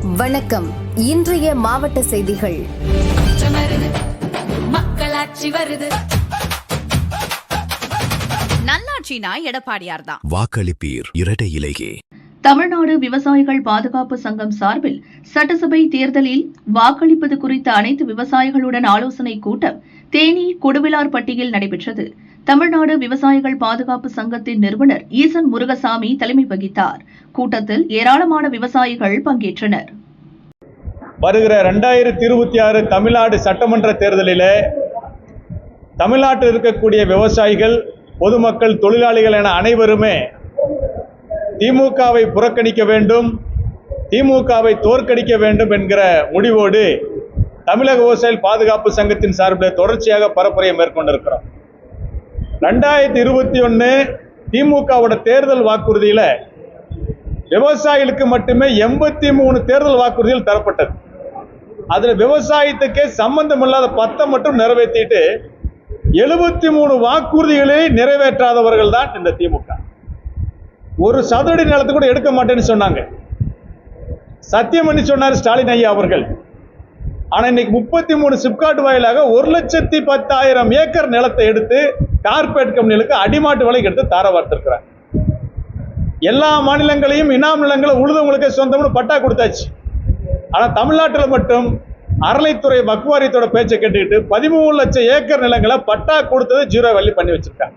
வணக்கம். இன்றைய மாவட்ட செய்திகள். மக்களாட்சி வருது. நல்லாட்சினா எடப்பாடியார் தான். வாக்களிப்பீர் இரட்டை இலையே. தமிழ்நாடு விவசாயிகள் பாதுகாப்பு சங்கம் சார்பில் சட்டசபை தேர்தலில் வாக்களிப்பது குறித்த அனைத்து விவசாயிகளுடன் ஆலோசனைக் கூட்டம் தேனி கொடுவிலார்பட்டியில் நடைபெற்றது. தமிழ்நாடு விவசாயிகள் பாதுகாப்பு சங்கத்தின் நிறுவனர் ஈசன் முருகசாமி தலைமை வகித்தார். கூட்டத்தில் ஏராளமான விவசாயிகள் பங்கேற்றனர். வருகிற 2026 தமிழ்நாடு சட்டமன்ற தேர்தலில் தமிழ்நாட்டில் இருக்கக்கூடிய விவசாயிகள், பொதுமக்கள், தொழிலாளிகள் என அனைவருமே திமுகவை புறக்கணிக்க வேண்டும், திமுகவை தோற்கடிக்க வேண்டும் என்கிற முடிவோடு தமிழக விவசாயிகள் பாதுகாப்பு சங்கத்தின் சார்பில் தொடர்ச்சியாக பரப்புரையை மேற்கொண்டிருக்கிறோம். 2021 திமுகவோட தேர்தல் வாக்குறுதியில விவசாயிகளுக்கு மட்டுமே 83 தேர்தல் வாக்குறுதிகள் தரப்பட்டது. அதுல விவசாயத்துக்கே சம்பந்தம் இல்லாத 10 மட்டும் நிறைவேற்றிட்டு 73 வாக்குறுதிகளை நிறைவேற்றாதவர்கள் தான் இந்த திமுக. ஒரு சதுரடி நிலத்தை கூட எடுக்க மாட்டேன்னு சொன்னாங்க, சத்தியம் பண்ணி சொன்னார் ஸ்டாலின் ஐயா அவர்கள். ஆனா இன்னைக்கு 33 சிப்காட் வாயிலாக 1,10,000 ஏக்கர் நிலத்தை எடுத்து கார்பரேட் கம்பெனிகளுக்கு அடிமாட்டு விலைக்கு எடுத்து தார வார்த்திருக்கிறாங்க. எல்லா மாநிலங்களையும் இனாம் நிலங்களை உழுதவங்களுக்கே சொந்தம்னு பட்டா கொடுத்தாச்சு. ஆனா தமிழ்நாட்டில் மட்டும் அறளைத்துறை வக்குவாரியத்தோட பேச்சை கேட்டுக்கிட்டு 13 லட்சம் ஏக்கர் நிலங்களை பட்டா கொடுத்தது ஜீரோ வேல்யூ பண்ணி வச்சிருக்காங்க.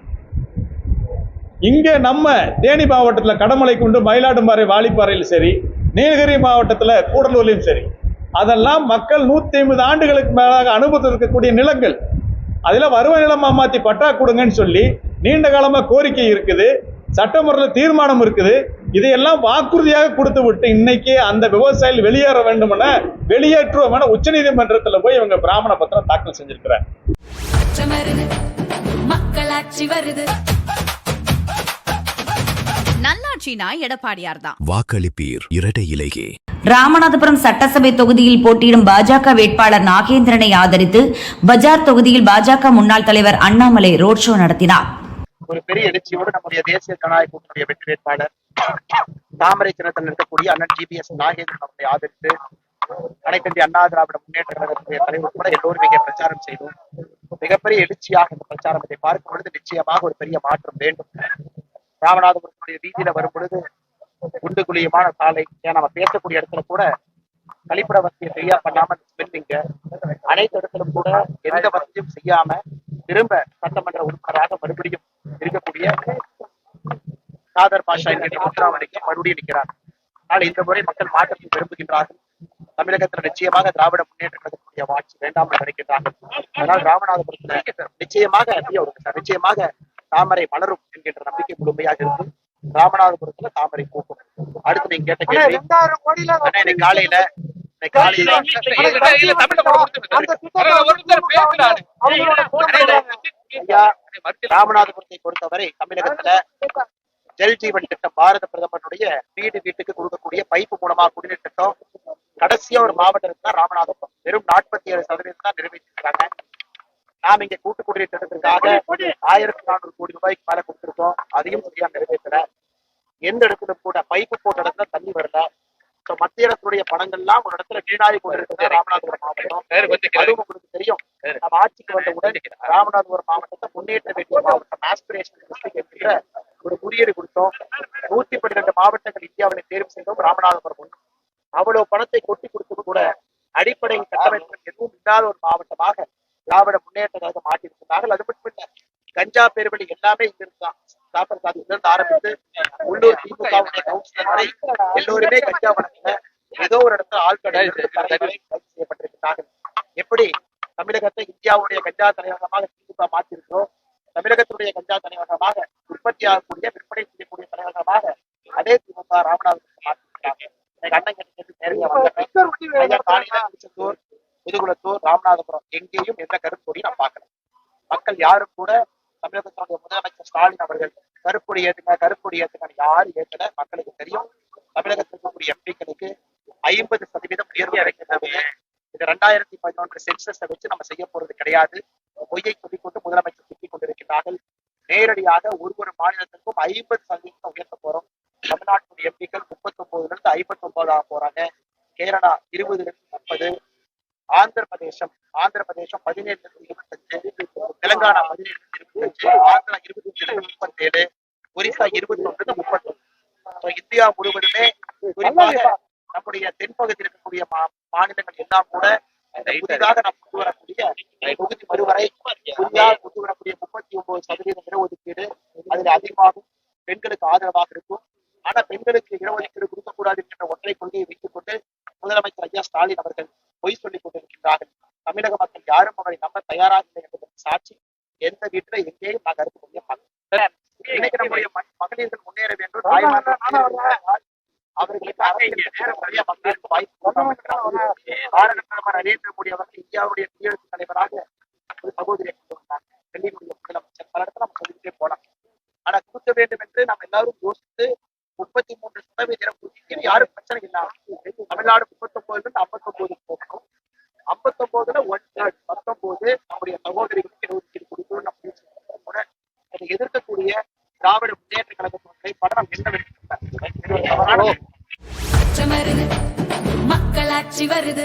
இங்க நம்ம தேனி மாவட்டத்தில் கடமலைக்குண்டு, மயிலாடும்பாறை, வாலிப்பாறையில் சரி, நீலகிரி மாவட்டத்தில் கூடலூர்லையும் சரி, அதெல்லாம் மக்கள் 150 ஆண்டுகளுக்கு மேலாக அனுபவத்தில் இருக்கக்கூடிய நிலங்கள். அதில் வருவாய் நிலமா மாற்றி பட்டா கொடுங்கன்னு சொல்லி நீண்ட காலமாக கோரிக்கை இருக்குது, சட்டமன்றத்தில் தீர்மானம் இருக்குது. இதையெல்லாம் வாக்குறுதியாக கொடுத்து விட்டு இன்னைக்கு அந்த விவசாயிகள் வெளியேற வேண்டும் என, வெளியேற்றுவோம் என உச்சநீதிமன்றத்தில் போய் இவங்க பிராமண பத்திரம் தாக்கல் செஞ்சிருக்கிறார். மக்களாட்சி வருது. நல்லாட்சினா எடப்பாடியார் தான். வாக்களிப்பீர் இரட்டை இலையே. ராமநாதபுரம் சட்டசபை தொகுதியில் போட்டியிடும் பாஜக வேட்பாளர் நாகேந்திரனை ஆதரித்து பஜார் தொகுதியில் பாஜக முன்னாள் தலைவர் அண்ணாமலை ரோட் ஷோ நடத்தினார். ஒரு பெரிய எழுச்சியோடு நம்முடைய தேசிய ஜனநாயக கூட்டணிய வெற்றி வேட்பாளர் தாமரை சின்னத்தில் இருக்கக்கூடிய அண்ணன் ஜிபிஎஸ் நாகேந்திரன் அவர்களை ஆதரித்து அனைத்து இந்திய அண்ணா திராவிட முன்னேற்ற கழகத்துடைய தலைவர் கூட எல்லோரும் இங்கே பிரச்சாரம் செய்தோம். மிகப்பெரிய எழுச்சியாக இந்த பிரச்சாரம் இதை பார்க்கும் பொழுது நிச்சயமாக ஒரு பெரிய மாற்றம் வேண்டும். ராமநாதபுரத்துடைய வீதியில வரும் பொழுது குண்டு குழியமான சாலை, ஏன் நம்ம பேசக்கூடிய இடத்துல கூட கழிப்பிட வசதியை சரியா பண்ணாம ஸ்மெல்லிங்க, அனைத்து இடத்திலும் கூட எந்த வசதியும் செய்யாம திரும்ப சட்டமன்ற உறுப்பினராக மறுபடியும் இருக்கக்கூடிய காதர் பாஷா என்கிற முத்துராமலிங்கம் மறுபடியும் நிற்கிறார். ஆனால் இந்த முறை மக்கள் மாற்றத்தை விரும்புகின்றார்கள். தமிழகத்தில் நிச்சயமாக திராவிட முன்னேற்ற கழகத்துடைய ஆட்சி வேண்டாம் என்று நினைக்கின்றார்கள். அதனால் ராமநாதபுரத்தில் நிச்சயமாக தாமரை மலரும் என்கின்ற நம்பிக்கை முழுமையாக இருக்கு. ராமநாதபுரத்துல தாமரை பூக்கும். அடுத்து நீங்க கேட்ட கேள்வி, காலையில ராமநாதபுரத்தை பொறுத்தவரை தமிழகத்துல ஜல் ஜீவன் திட்டம், பாரத பிரதமருடைய வீடு வீட்டுக்கு கொடுக்கக்கூடிய பைப்பு மூலமா குடிநீர் திட்டம் கடைசியா ஒரு மாவட்டம் இருக்குன்னா ராமநாதபுரம். வெறும் 47% தான் நிறைவேற்றிருக்காங்க. நாம் இங்க கூட்டு குடிநீர் திட்டத்திற்காக 1400 கோடி ரூபாய்க்கு மேல கொடுத்திருக்கோம். அதையும் சரியா நிறைவேற்றல. எந்த இடத்துல கூட பைப்பு போட்ட இடத்துல தண்ணி வரல. மத்திய அரசுடைய பணங்கள்லாம் ஒரு இடத்துல வீணாகி கொண்டிருக்கிறது ராமநாதபுரம் மாவட்டம். அதுவும் உங்களுக்கு தெரியும், நம்ம ஆட்சிக்கு வந்தவுடன் ராமநாதபுரம் மாவட்டத்தை முன்னேற்ற வேண்டிய மாவட்டம், ஆஸ்பிரேஷன் டிஸ்ட்ரிக்ட் என்கிற ஒரு குறியீடு கொடுத்தோம். 112 மாவட்டங்கள் இந்தியாவில தேர்வு செய்தோம், ராமநாதபுரம் ஒன்று. அவ்வளவு பணத்தை கொட்டி கொடுத்தது கூட அடிப்படை கட்டமைப்புகள் எதுவும் இல்லாத ஒரு மாவட்டமாக திராவிட முன்னேற்ற கழகம் மாற்றிருக்கிறார்கள். அது மட்டும் இல்ல, கஞ்சா பேர்வழி எல்லாமே இங்க இருந்தான். இருந்து ஆரம்பித்து உள்ளூர் திமுகவுடைய கவுன்சிலர் வரை எல்லோருமே கஞ்சா வழக்கில ஏதோ ஒரு இடத்துல ஆழ்கடை கைது செய்யப்பட்டிருக்கிறார்கள். எப்படி தமிழகத்தை இந்தியாவுடைய கஞ்சா தலைவகமாக திமுக மாற்றிருக்கிறோம், தமிழகத்துடைய கஞ்சா தலைவகமாக உற்பத்தி ஆகக்கூடிய, விற்பனை செய்யக்கூடிய தலைவகமாக அதே திமுக ராமநாதபுரத்தை மாற்றிருக்கிறாங்க. திருச்செந்தூர், முதுகுளத்தூர், ராமநாதபுரம் எங்கேயும் எந்த கருப்பொடி நான் பார்க்கல. மக்கள் யாரும் கூட தமிழகத்தினுடைய முதலமைச்சர் ஸ்டாலின் அவர்கள் கருப்பொடி ஏற்றுங்க யாரும் ஏற்கல. மக்களுக்கு தெரியும், தமிழகத்தில் இருக்கக்கூடிய எம்பிக்களுக்கு 50% உயர்வு அடைக்கிறது. இது 2011 சென்சஸை வச்சு நம்ம செய்ய போறது கிடையாது. பொய்யை சொல்லிக்கொண்டு முதலமைச்சர் திட்டிக் கொண்டிருக்கிறார்கள். நேரடியாக ஒரு மாநிலத்திற்கும் 50% உயர்த்த போறோம். தமிழ்நாட்டுடைய எம்பிக்கள் 39 59 போறாங்க. கேரளா 20-30, ஆந்திர பிரதேசம் 17-25, தெலுங்கானா 17-25, ஆந்திரா 25-37, ஒரிசா 21-31. இந்தியா முழுவதுமே குறிப்பாக நம்முடைய தென்பகுதியில் இருக்கக்கூடிய மாநிலங்கள் எல்லாம் கூட புதிதாக நாம் கொண்டு வரக்கூடிய தொகுதி மறுவரை புதிதாக கொண்டு வரக்கூடிய 39% இடஒதுக்கீடு அதில் அதிகமாகும் பெண்களுக்கு ஆதரவாக இருக்கும். ஆனா பெண்களுக்கு இடஒதுக்கீடு கொடுக்கக்கூடாது என்ற ஒற்றை கொள்கையை வைத்துக் கொண்டு முதலமைச்சர் ஐயா ஸ்டாலின் அவர்கள் பொய் சொல்லிக் கொண்டிருக்கின்றார்கள். தமிழக மக்கள் யாரும் அவரை நம்ப தயாராக இல்லை என்பதற்கு சாட்சி எந்த வீட்டுல எங்கேயும் நாங்கள் அறுத்து கொண்டே பார்க்கிறோம். இன்னைக்கு நம்முடைய மகளிர்கள் முன்னேற வேண்டும், தாய்மார்கள் அவர்களுக்கு அரசியல் மக்களுக்கு வாய்ப்பு நரேந்திர மோடி அவர்கள் இந்தியாவுடைய குடியரசுத் தலைவராக ஒரு சகோதரியை கொண்டு வந்தாங்க. டெல்லியினுடைய முதலமைச்சர் பல இடத்துல நம்ம சொல்லிட்டே போலாம். ஆனா கொடுக்க வேண்டும் என்று நம்ம எல்லாரும் யோசித்து 33% யாரும் பிரச்சனை இல்லாம தமிழ்நாடு 39-59 போகணும். 59ல 1/3 19 நம்முடைய சகோதரிகளுக்கு இடஒதுக்கீடு கொடுக்கணும். நம்ம கூட அதை எதிர்க்கக்கூடிய திராவிட முன்னேற்ற கழகத்தினுடைய படம் என்னவென்று மக்களாட்சி வருது.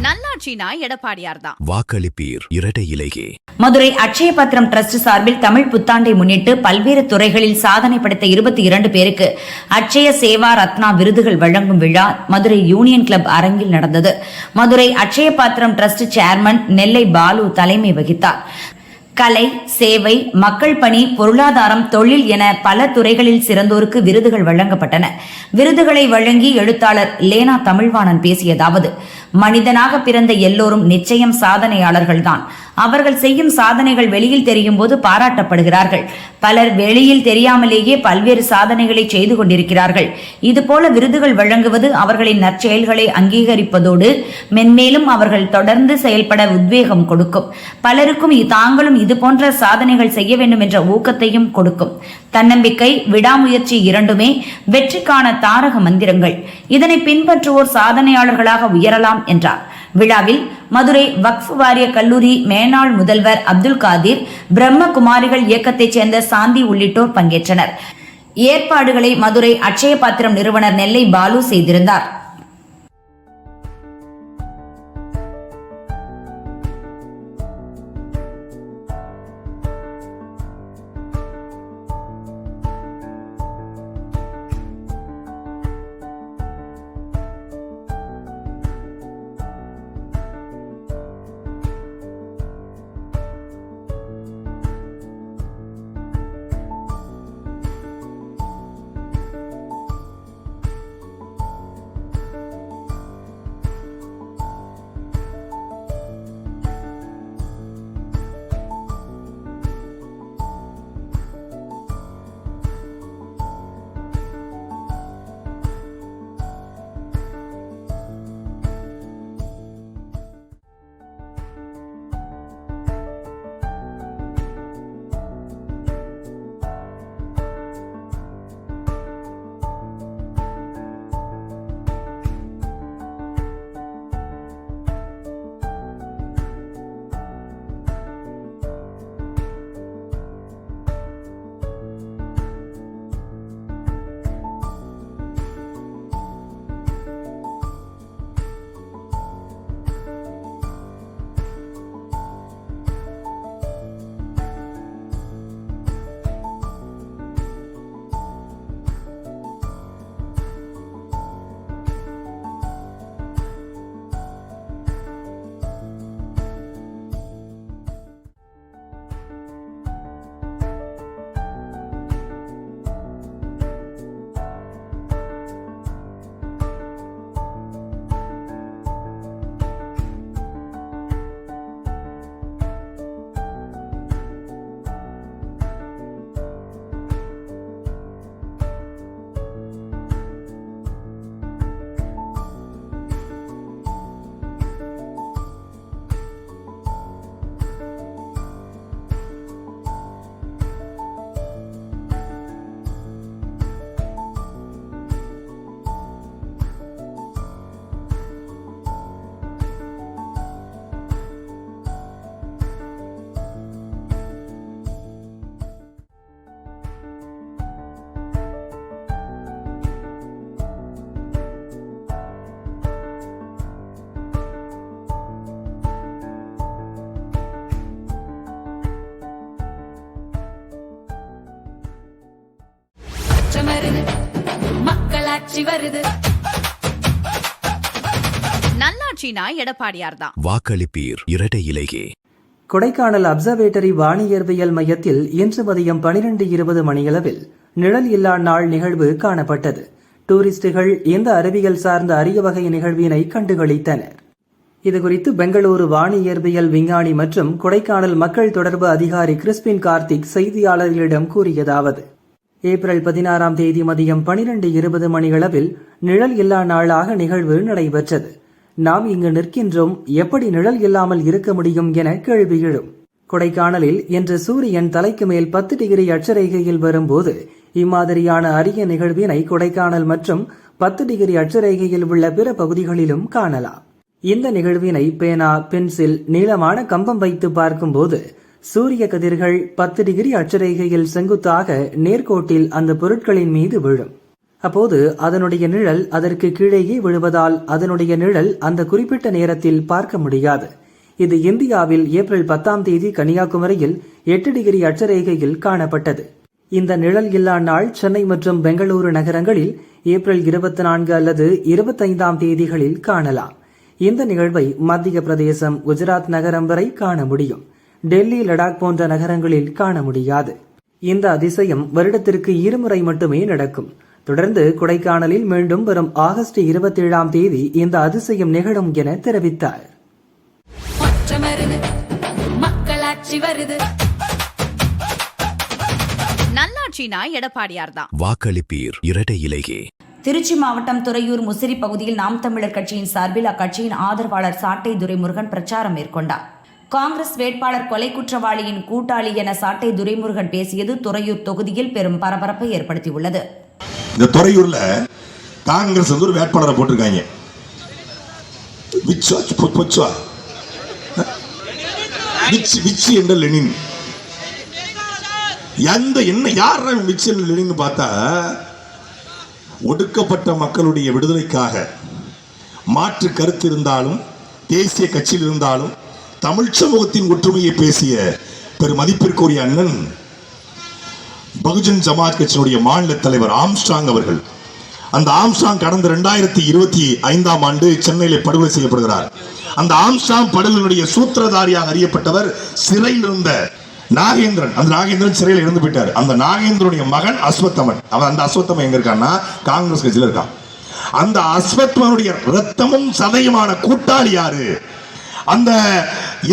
நல்லாட்சினா எடப்பாடியார் தான். வாக்களிப்பீர் இரட்டை இலையே. மதுரை அட்சய பத்திரம் டிரஸ்ட் சார்பில் தமிழ் புத்தாண்டை முன்னிட்டு பல்வேறு துறைகளில் சாதனை படைத்த 22 பேருக்கு அட்சய சேவா ரத்னா விருதுகள் வழங்கும் விழா மதுரை யூனியன் கிளப் அரங்கில் நடந்தது. மதுரை அட்சய பத்திரம் டிரஸ்ட் சேர்மன் நெல்லை பாலு தலைமை வகித்தார். கலை, சேவை, மக்கள் பணி, பொருளாதாரம், தொழில் என பல துறைகளில் சிறந்தோருக்கு விருதுகள் வழங்கப்பட்டன. விருதுகளை வழங்கி எழுத்தாளர் லேனா தமிழ்வாணன் பேசியதாவது: மனிதனாக பிறந்த எல்லோரும் நிச்சயம் சாதனையாளர்கள்தான். அவர்கள் செய்யும் சாதனைகள் வெளியில் தெரியும் போது பாராட்டப்படுகிறார்கள். பலர் வெளியில் தெரியாமலேயே பல்வேறு சாதனைகளை செய்து கொண்டிருக்கிறார்கள். இதுபோல விருதுகள் வழங்குவது அவர்களின் நற்செயல்களை அங்கீகரிப்பதோடு மென்மேலும் அவர்கள் தொடர்ந்து செயல்பட உத்வேகம் கொடுக்கும். பலருக்கும் தாங்களும் இதுபோன்ற சாதனைகள் செய்ய வேண்டும் என்ற ஊக்கத்தையும் கொடுக்கும். தன்னம்பிக்கை, விடாமுயற்சி இரண்டுமே வெற்றிக்கான தாரக மந்திரங்கள். இதனை பின்பற்றுவோர் சாதனையாளர்களாக உயரலாம் என்றார். விழாவில் மதுரை வக்ஃப் வாரிய கல்லூரி மேனாள் முதல்வர் அப்துல் காதிர், பிரம்மகுமாரிகள் இயக்கத்தைச் சேர்ந்த சாந்தி உள்ளிட்டோர் பங்கேற்றனர். ஏற்பாடுகளை மதுரை அட்சய பாத்திரம் நிறுவனர் நெல்லை பாலு செய்திருந்தார். மக்களாட்சி வருது. நல்லாட்சினா எடப்பாடியார் தான். வாக்களிப்பீர் இரட்டை இலையே. கொடைக்கானல் அப்சர்வேட்டரி வானியற்பியல் மையத்தில் இன்று மதியம் 12:20 மணியளவில் நிழல் இல்லா நாள் நிகழ்வு காணப்பட்டது. டூரிஸ்டுகள் இந்த அறிவியல் சார்ந்த அரிய வகை நிகழ்வினை கண்டுகளித்தனர். இதுகுறித்து பெங்களூரு வானியற்பியல் விஞ்ஞானி மற்றும் கொடைக்கானல் மக்கள் தொடர்பு அதிகாரி கிறிஸ்பின் கார்த்திக் செய்தியாளர்களிடம் கூறியதாவது: ஏப்ரல் 16ஆம் தேதி மதியம் 12:20 மணியளவில் நிழல் இல்லா நாளாக நிகழ்வு நடைபெற்றது. நாம் இங்கு நிற்கின்றோம், எப்படி நிழல் இல்லாமல் இருக்க முடியும் என கேள்வி எழும். கொடைக்கானலில் இன்று சூரியன் தலைக்கு மேல் 10 டிகிரி அட்சரேகையில் வரும்போது இம்மாதிரியான அரிய நிகழ்வினை கொடைக்கானல் மற்றும் 10 டிகிரி அட்சரேகையில் உள்ள பிற பகுதிகளிலும் காணலாம். இந்த நிகழ்வினை பேனா, பென்சில், நீளமான கம்பம் வைத்து பார்க்கும்போது சூரிய கதிர்கள் 10 டிகிரி அட்சரேகையில் செங்குத்தாக நேர்கோட்டில் அந்த பொருட்களின் மீது விழும். அப்போது அதனுடைய நிழல் அதற்கு கீழேயே விழுவதால் அதனுடைய நிழல் அந்த குறிப்பிட்ட நேரத்தில் பார்க்க முடியாது. இது இந்தியாவில் ஏப்ரல் 10ஆம் தேதி கன்னியாகுமரியில் 8 டிகிரி அட்சரேகையில் காணப்பட்டது. இந்த நிழல் இல்லா நாள் சென்னை மற்றும் பெங்களூரு நகரங்களில் ஏப்ரல் 24 அல்லது 25ஆம் தேதிகளில் காணலாம். இந்த நிகழ்வை மத்திய பிரதேசம், குஜராத் நகரம் வரை காண முடியும். டெல்லி, லடாக் போன்ற நகரங்களில் காண முடியாது. இந்த அதிசயம் வருடத்திற்கு 2 முறை மட்டுமே நடக்கும். தொடர்ந்து கொடைக்கானலில் மீண்டும் வரும் ஆகஸ்ட் 27ஆம் தேதி இந்த அதிசயம் நிகழும் என தெரிவித்தார். மக்களாட்சி வருது. நல்லாட்சினா எடப்பாடியார் தான். வாக்களிப்பீர் இரட்டை இலையே. திருச்சி மாவட்டம் துறையூர் முசிறி பகுதியில் நாம் தமிழர் கட்சியின் சார்பில் அக்கட்சியின் ஆதரவாளர் சாட்டை துரைமுருகன் பிரச்சாரம் மேற்கொண்டார். காங்கிரஸ் வேட்பாளர் கொலை குற்றவாளியின் கூட்டாளி என சாட்டை துரைமுருகன் பேசியது துறையூர் தொகுதியில் பெரும் பரபரப்பை ஏற்படுத்தியுள்ளது. இந்த துறையூர்ல காங்கிரஸ் ஒரு வேட்பாளரை போட்டிருக்காங்க. என்ற லெனின் என்ன யார் லெனின் பார்த்தா ஒடுக்கப்பட்ட மக்களுடைய விடுதலைக்காக மாற்று கருத்து இருந்தாலும் தேசிய கட்சியில் இருந்தாலும் தமிழ் சமூகத்தின் ஒற்றுமையை பேசிய பெரும் மதிப்பிற்குரிய அண்ணன் பகுஜன் சமாஜ் கட்சியினுடைய மாநில தலைவர் ஆம்ஸ்ட்ராங் அவர்கள். அந்த ஆம்ஸ்ட்ராங் கடந்த 2025ஆம் ஆண்டு சென்னையில் படுகொலை செய்யப்படுகிறார். அந்த ஆம்ஸ்ட்ராங் படுகொலையுடைய சூத்திரதாரியாக அறியப்பட்டவர் சிறையில் இருந்த நாகேந்திரன். அந்த நாகேந்திரன் சிறையில் இருந்து போயிட்டார். அந்த நாகேந்திரனுடைய மகன் அஸ்வத்தமன். அவன் அந்த அஸ்வத்தமன் எங்க இருக்கான்னா காங்கிரஸ் கட்சியில் இருக்கான். அந்த அஸ்வத்தமனுடைய ரத்தமும் சதையுமான கூட்டாளி யாரு? அந்த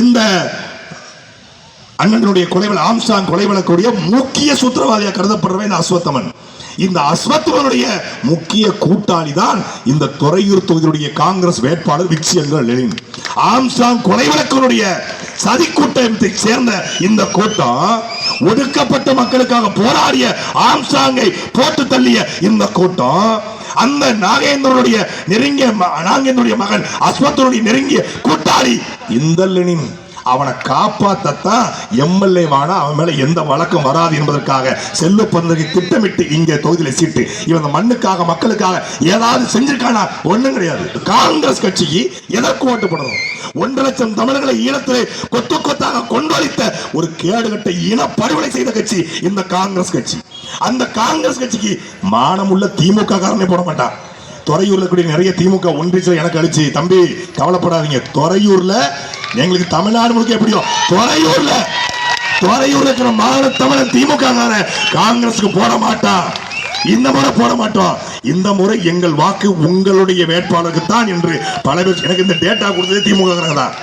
இந்த அண்ணனுடைய கொலைவழக்கு, ஆம்ஸ்ட்ராங் கொலை வழக்குடைய முக்கிய சூத்திரவாதியாக கருதப்படுறவன் இந்த அஸ்வத்தமன். இந்த அஸ்வத்தமனுடைய முக்கிய கூட்டாளி தான் இந்த துறையூர் தொகுதியுடைய காங்கிரஸ் வேட்பாளர் விக்சியங்கள் லெனின். ஆம்ஸ்ட்ராங் கொலை வழக்கினுடைய சதி கூட்டத்தை சேர்ந்த இந்த கூட்டம் ஒடுக்கப்பட்ட மக்களுக்காக போராடிய ஆம்ஸ்ட்ராங்கை போட்டு தள்ளிய இந்த கூட்டம் அந்த நாகேந்திரனுடைய மகன் அஸ்வத்தனுடைய நெருங்கிய கூட்டாளி இந்த லெனின். அவனை காப்பாத்தான் எம்எல்ஏ வானா அவன் மேல எந்த வழக்கம் வராது என்பதற்காக செல்வ பிறந்தகை திட்டமிட்டு இங்க தொகுதியில சீட்டு. இவன் மண்ணுக்காக மக்களுக்காக ஏதாவது செஞ்சிருக்கானா? ஒண்ணும் கிடையாது. காங்கிரஸ் கட்சிக்கு எதற்கு ஓட்டு போடணும்? 1 லட்சம் தமிழர்களை ஈழத்திலே கொத்து கொத்தாக கொண்டொழித்த ஒரு கேடுகட்ட இன படுகொலை செய்த கட்சி இந்த காங்கிரஸ் கட்சி. அந்த காங்கிரஸ் கட்சிக்கு மானமுள்ள திமுக காரனே போட மாட்டான். துறையூர்ல கூடிய நிறைய திமுக ஒன்றிய எனக்கு அழிச்சு, தம்பி கவலைப்படாதீங்க, துறையூர்ல எங்களுக்கு தமிழ்நாடு முழுக்க எப்படியோ துறையூர்ல இருக்கிற மாநில தமிழன் திமுக காங்கிரஸுக்கு போட மாட்டான். இந்த முறை போட மாட்டோம். இந்த முறை எங்கள் வாக்கு உங்களுடைய வேட்பாளருக்கு தான் என்று பல பேர் எனக்கு இந்த டேட்டா கொடுத்ததே திமுக தான்.